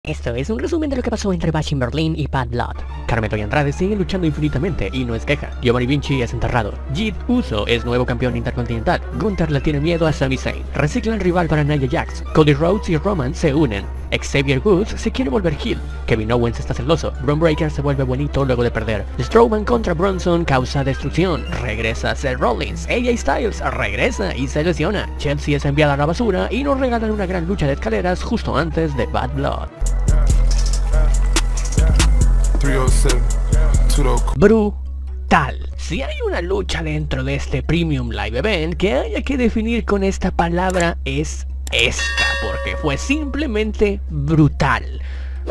Esto es un resumen de lo que pasó entre Bashing Berlin y Bad Blood. Carmelo y Andrade siguen luchando infinitamente y no es queja. Giovanni Vinci es enterrado. Jid Uso es nuevo campeón intercontinental. Gunther le tiene miedo a Sami Zayn. Reciclan rival para Nia Jax. Cody Rhodes y Roman se unen. Xavier Woods se quiere volver heel. Kevin Owens está celoso. Braun Breaker se vuelve buenito luego de perder. Strowman contra Bronson causa destrucción. Regresa Seth Rollins. AJ Styles regresa y se lesiona. Chelsea es enviada a la basura y nos regalan una gran lucha de escaleras justo antes de Bad Blood. Brutal. Si hay una lucha dentro de este Premium Live Event que haya que definir con esta palabra es esta, porque fue simplemente brutal.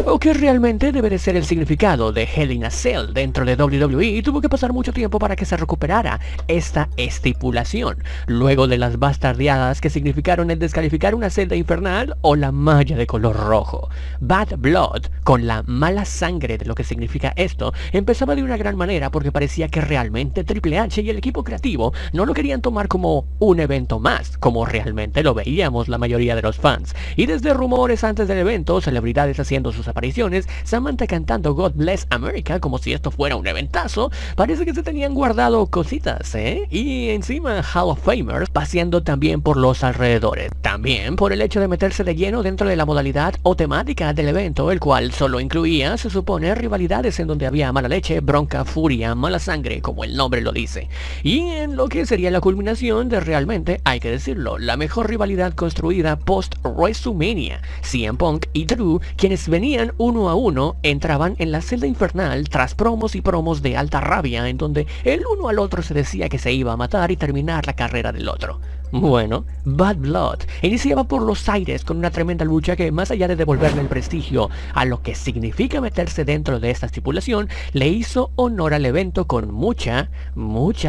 O que realmente debe de ser el significado de Hell in a Cell dentro de WWE, y tuvo que pasar mucho tiempo para que se recuperara esta estipulación, luego de las bastardeadas que significaron el descalificar una celda infernal o la malla de color rojo. Bad Blood, con la mala sangre de lo que significa esto, empezaba de una gran manera porque parecía que realmente Triple H y el equipo creativo no lo querían tomar como un evento más, como realmente lo veíamos la mayoría de los fans. Y desde rumores antes del evento, celebridades haciendo sus apariciones, Samantha cantando God Bless America como si esto fuera un eventazo, parece que se tenían guardado cositas, y encima Hall of Famers paseando también por los alrededores. También por el hecho de meterse de lleno dentro de la modalidad o temática del evento, el cual solo incluía, se supone, rivalidades en donde había mala leche, bronca, furia, mala sangre, como el nombre lo dice. Y en lo que sería la culminación de realmente, hay que decirlo, la mejor rivalidad construida post WrestleMania. CM Punk y Drew, quienes venían uno a uno, entraban en la celda infernal tras promos y promos de alta rabia en donde el uno al otro se decía que se iba a matar y terminar la carrera del otro. Bueno, Bad Blood iniciaba por los aires con una tremenda lucha que, más allá de devolverle el prestigio a lo que significa meterse dentro de esta estipulación, le hizo honor al evento con mucha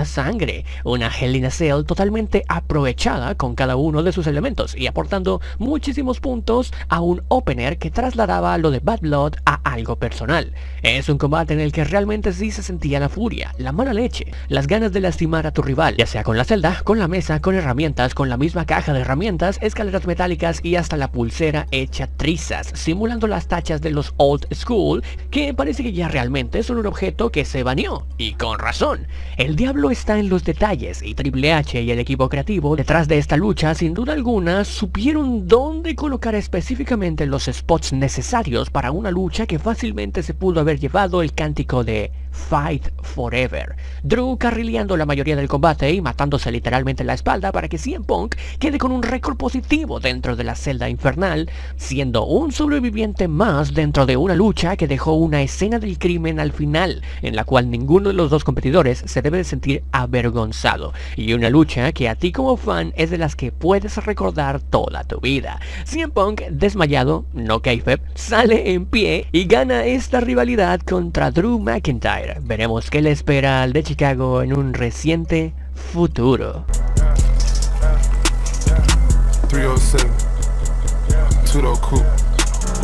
sangre. Una Hell in a Cell totalmente aprovechada con cada uno de sus elementos y aportando muchísimos puntos a un opener que trasladaba lo de Bad Blood a algo personal. Es un combate en el que realmente sí se sentía la furia, la mala leche, las ganas de lastimar a tu rival, ya sea con la celda, con la mesa, con herramientas, con la misma caja de herramientas, escaleras metálicas y hasta la pulsera hecha trizas, simulando las tachas de los old school, que parece que ya realmente son un objeto que se baneó, y con razón. El diablo está en los detalles, y Triple H y el equipo creativo detrás de esta lucha, sin duda alguna, supieron dónde colocar específicamente los spots necesarios para una lucha que fácilmente se pudo haber llevado el cántico de Fight Forever. Drew carrileando la mayoría del combate y matándose literalmente la espalda para que CM Punk quede con un récord positivo dentro de la celda infernal, siendo un sobreviviente más dentro de una lucha que dejó una escena del crimen al final, en la cual ninguno de los dos competidores se debe de sentir avergonzado, y una lucha que a ti como fan es de las que puedes recordar toda tu vida. CM Punk, desmayado, no kayfabe, sale en pie y gana esta rivalidad contra Drew McIntyre. Veremos qué le espera al de Chicago en un reciente futuro. 307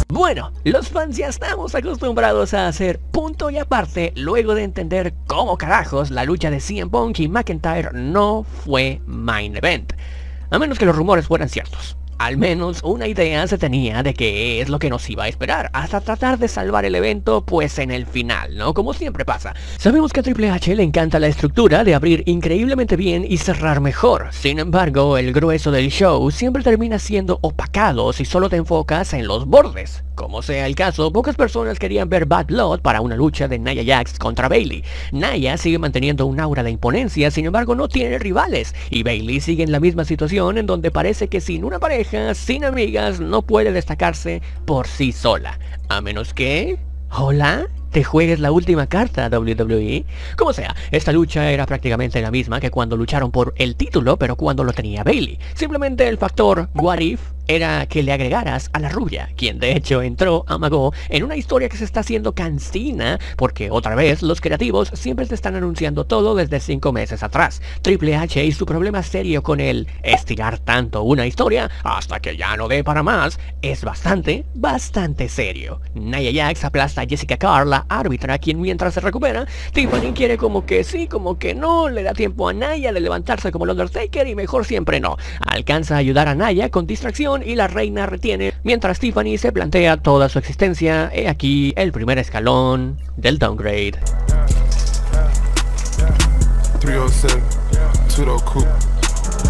Bueno, los fans ya estamos acostumbrados a hacer punto y aparte luego de entender cómo carajos la lucha de CM Punk y McIntyre no fue main event, a menos que los rumores fueran ciertos. Al menos una idea se tenía de qué es lo que nos iba a esperar, hasta tratar de salvar el evento pues en el final, ¿no? Como siempre pasa. Sabemos que a Triple H le encanta la estructura de abrir increíblemente bien y cerrar mejor. Sin embargo, el grueso del show siempre termina siendo opacado si solo te enfocas en los bordes. Como sea el caso, pocas personas querían ver Bad Blood para una lucha de Nia Jax contra Bayley. Nia sigue manteniendo un aura de imponencia, sin embargo no tiene rivales, y Bayley sigue en la misma situación en donde parece que sin una pareja, sin amigas, no puede destacarse por sí sola. A menos que... ¿Hola? ¿Te juegues la última carta, WWE? Como sea, esta lucha era prácticamente la misma que cuando lucharon por el título, pero cuando lo tenía Bayley. Simplemente el factor what if era que le agregaras a la rubia, quien de hecho entró, amagó, en una historia que se está haciendo cansina, porque otra vez los creativos siempre te están anunciando todo desde 5 meses atrás. Triple H y su problema serio con el estirar tanto una historia hasta que ya no dé para más es bastante serio. Nia Jax aplasta a Jessica Carr, la árbitra, quien mientras se recupera, Tiffany quiere como que sí, como que no, le da tiempo a Nia de levantarse como el Undertaker y mejor siempre no. Alcanza a ayudar a Nia con distracción campeón y la reina retiene, mientras Tiffany se plantea toda su existencia. He aquí el primer escalón del downgrade. 307,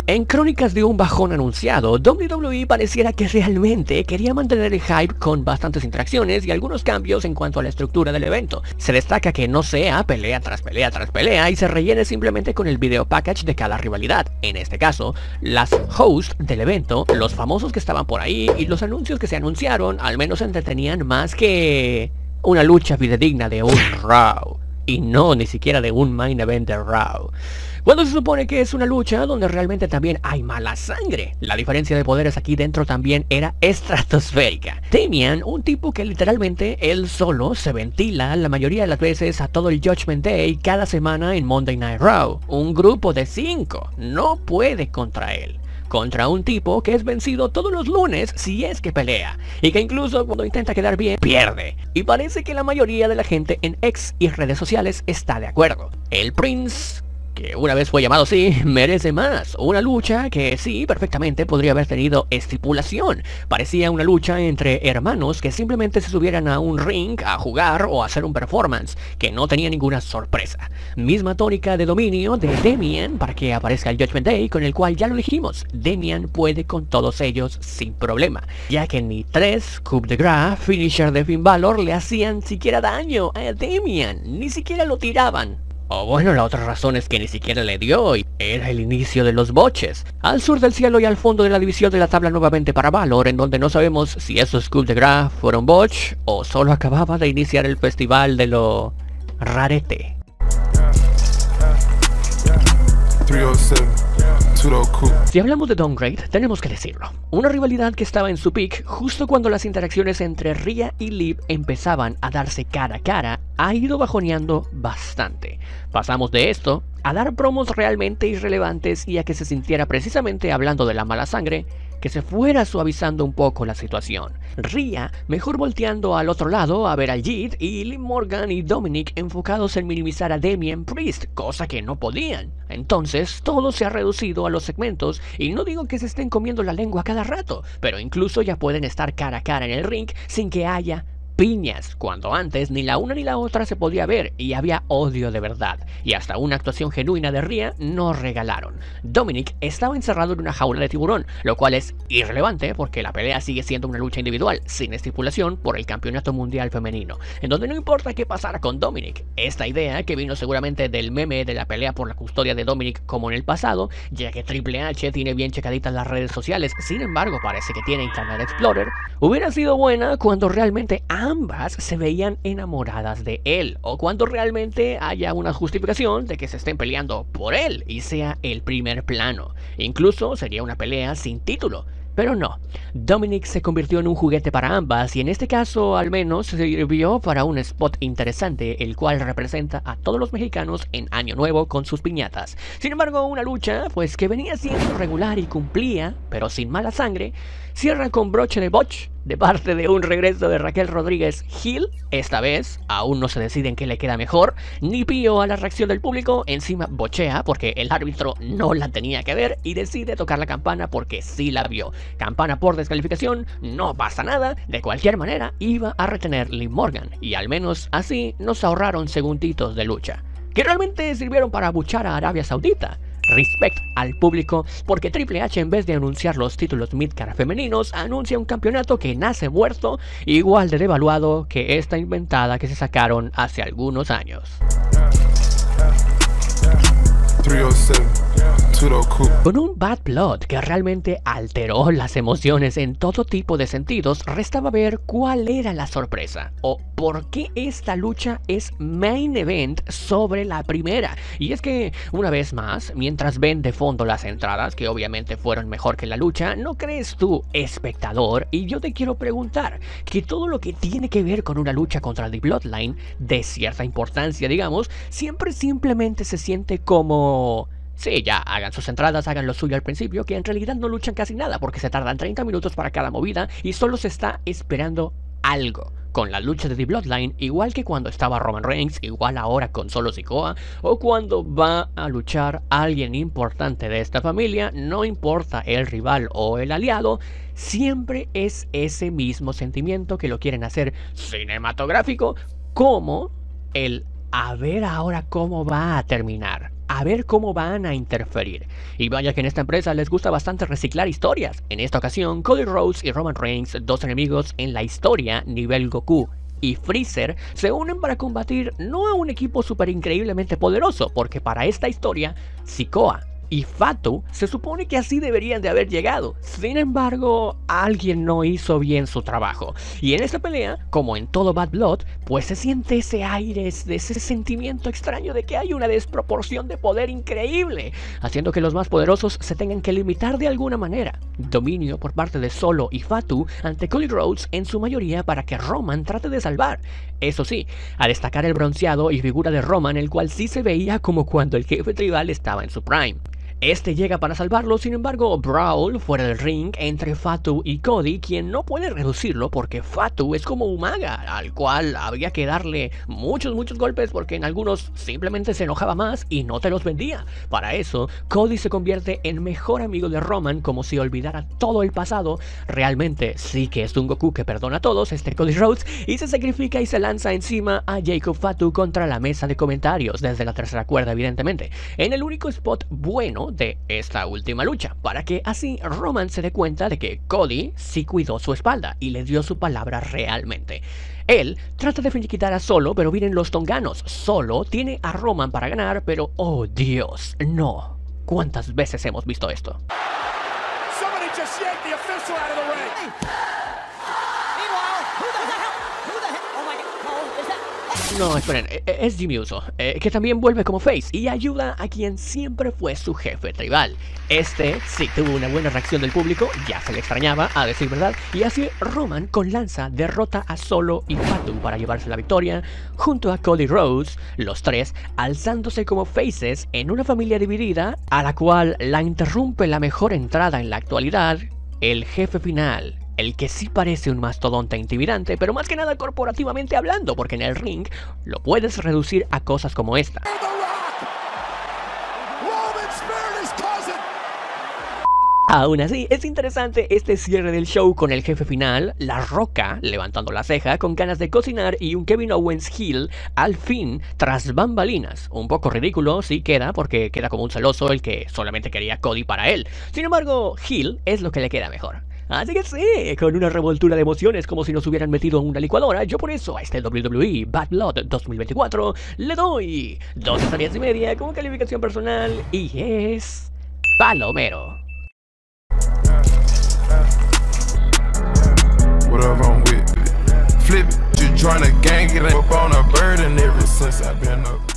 en crónicas de un bajón anunciado, WWE pareciera que realmente quería mantener el hype con bastantes interacciones y algunos cambios en cuanto a la estructura del evento. Se destaca que no sea pelea tras pelea tras pelea y se rellene simplemente con el video package de cada rivalidad. En este caso, las hosts del evento, los famosos que estaban por ahí y los anuncios que se anunciaron al menos entretenían más que una lucha fidedigna de un Raw. Y no ni siquiera de un main event de Raw, cuando se supone que es una lucha donde realmente también hay mala sangre. La diferencia de poderes aquí dentro también era estratosférica. Damian, un tipo que literalmente él solo se ventila la mayoría de las veces a todo el Judgment Day cada semana en Monday Night Raw. Un grupo de 5 no puede contra él. Contra un tipo que es vencido todos los lunes si es que pelea, y que incluso cuando intenta quedar bien, pierde. Y parece que la mayoría de la gente en X y redes sociales está de acuerdo. El Prince, que una vez fue llamado así, merece más. Una lucha que sí, perfectamente podría haber tenido estipulación. Parecía una lucha entre hermanos que simplemente se subieran a un ring a jugar o a hacer un performance, que no tenía ninguna sorpresa. Misma tónica de dominio de Damian para que aparezca el Judgment Day, con el cual ya lo dijimos, Damian puede con todos ellos sin problema, ya que ni 3 Coup de Gras, finisher de Finn Balor, le hacían siquiera daño a Damian, ni siquiera lo tiraban. O bueno, la otra razón es que ni siquiera le dio, y era el inicio de los boches. Al sur del cielo y al fondo de la división de la tabla nuevamente para Balor, en donde no sabemos si esos Coup de Gras fueron botch o solo acababa de iniciar el festival de lo rarete. 307. Si hablamos de downgrade, tenemos que decirlo. Una rivalidad que estaba en su peak justo cuando las interacciones entre Rhea y Liv empezaban a darse cara a cara, ha ido bajoneando bastante. Pasamos de esto a dar promos realmente irrelevantes y a que se sintiera precisamente hablando de la mala sangre, que se fuera suavizando un poco la situación. Rhea mejor volteando al otro lado a ver al Jid, y Liv Morgan y Dominic enfocados en minimizar a Damian Priest, cosa que no podían. Entonces todo se ha reducido a los segmentos, y no digo que se estén comiendo la lengua cada rato, pero incluso ya pueden estar cara a cara en el ring sin que haya piñas, cuando antes ni la una ni la otra se podía ver y había odio de verdad, y hasta una actuación genuina de Rhea nos regalaron. Dominic estaba encerrado en una jaula de tiburón, lo cual es irrelevante porque la pelea sigue siendo una lucha individual sin estipulación por el campeonato mundial femenino, en donde no importa qué pasara con Dominic. Esta idea, que vino seguramente del meme de la pelea por la custodia de Dominic como en el pasado, ya que Triple H tiene bien checaditas las redes sociales, sin embargo parece que tiene Internet Explorer, hubiera sido buena cuando realmente ambas se veían enamoradas de él, o cuando realmente haya una justificación de que se estén peleando por él y sea el primer plano. Incluso sería una pelea sin título. Pero no, Dominic se convirtió en un juguete para ambas, y en este caso al menos sirvió para un spot interesante, el cual representa a todos los mexicanos en Año Nuevo con sus piñatas. Sin embargo, una lucha pues que venía siendo regular y cumplía, pero sin mala sangre, cierra con broche de botch de parte de un regreso de Raquel Rodríguez heel. Esta vez aún no se decide en qué le queda mejor, ni pío a la reacción del público, encima bochea porque el árbitro no la tenía que ver y decide tocar la campana porque sí la vio. Campana por descalificación, no pasa nada, de cualquier manera iba a retener Liv Morgan, y al menos así nos ahorraron segunditos de lucha, que realmente sirvieron para abuchar a Arabia Saudita. Respect al público, porque Triple H, en vez de anunciar los títulos midcard femeninos, anuncia un campeonato que nace muerto, igual de devaluado que esta inventada que se sacaron hace algunos años. 307. Con un Bad Blood que realmente alteró las emociones en todo tipo de sentidos, restaba ver cuál era la sorpresa, o por qué esta lucha es main event sobre la primera. Y es que, una vez más, mientras ven de fondo las entradas, que obviamente fueron mejor que la lucha, ¿no crees tú, espectador? Y yo te quiero preguntar, que todo lo que tiene que ver con una lucha contra The Bloodline, de cierta importancia digamos, siempre simplemente se siente como... Sí, ya, hagan sus entradas, hagan lo suyo al principio, que en realidad no luchan casi nada porque se tardan 30 minutos para cada movida y solo se está esperando algo. con la lucha de The Bloodline, igual que cuando estaba Roman Reigns, igual ahora con Solo Sikoa, o cuando va a luchar alguien importante de esta familia, no importa el rival o el aliado, siempre es ese mismo sentimiento que lo quieren hacer cinematográfico, como el a ver ahora cómo va a terminar, a ver cómo van a interferir. Y vaya que en esta empresa les gusta bastante reciclar historias. En esta ocasión, Cody Rhodes y Roman Reigns, dos enemigos en la historia nivel Goku y Freezer, se unen para combatir no a un equipo súper increíblemente poderoso, porque para esta historia, Sikoa y Fatu se supone que así deberían de haber llegado. Sin embargo, alguien no hizo bien su trabajo. Y en esta pelea, como en todo Bad Blood, pues se siente ese aire, ese sentimiento extraño de que hay una desproporción de poder increíble, haciendo que los más poderosos se tengan que limitar de alguna manera. Dominio por parte de Solo y Fatu ante Cody Rhodes en su mayoría para que Roman trate de salvar. Eso sí, a destacar el bronceado y figura de Roman, el cual sí se veía como cuando el jefe tribal estaba en su prime. Este llega para salvarlo, sin embargo, brawl fuera del ring entre Fatu y Cody, quien no puede reducirlo porque Fatu es como Umaga, al cual había que darle muchos golpes porque en algunos simplemente se enojaba más y no te los vendía. Para eso, Cody se convierte en mejor amigo de Roman, como si olvidara todo el pasado. Realmente sí que es un Goku que perdona a todos, este Cody Rhodes, y se sacrifica y se lanza encima a Jacob Fatu contra la mesa de comentarios, desde la tercera cuerda evidentemente, en el único spot bueno de esta última lucha, para que así Roman se dé cuenta de que Cody sí cuidó su espalda y le dio su palabra realmente. Él trata de finiquitar a Solo, pero vienen los tonganos. Solo tiene a Roman para ganar, pero oh Dios, no. ¿Cuántas veces hemos visto esto? No, esperen, es Jimmy Uso, que también vuelve como face y ayuda a quien siempre fue su jefe tribal. Este sí tuvo una buena reacción del público, ya se le extrañaba, a decir verdad, y así Roman con lanza derrota a Solo y Fatu para llevarse la victoria, junto a Cody Rhodes, los tres alzándose como faces en una familia dividida, a la cual la interrumpe la mejor entrada en la actualidad, el jefe final. El que sí parece un mastodonte intimidante, pero más que nada corporativamente hablando, porque en el ring lo puedes reducir a cosas como esta. Aún así, es interesante este cierre del show con el jefe final, La Roca levantando la ceja con ganas de cocinar y un Kevin Owens heel al fin tras bambalinas. Un poco ridículo sí queda, porque queda como un celoso el que solamente quería Cody para él. Sin embargo, heel es lo que le queda mejor. Así que sí, con una revoltura de emociones como si nos hubieran metido en una licuadora, yo por eso a este WWE Bad Blood 2024 le doy 2 estrellas y media como calificación personal y es palomero. Whatever I'm with, flip it, just join a gang, get up on a bird, and ever since I've been up.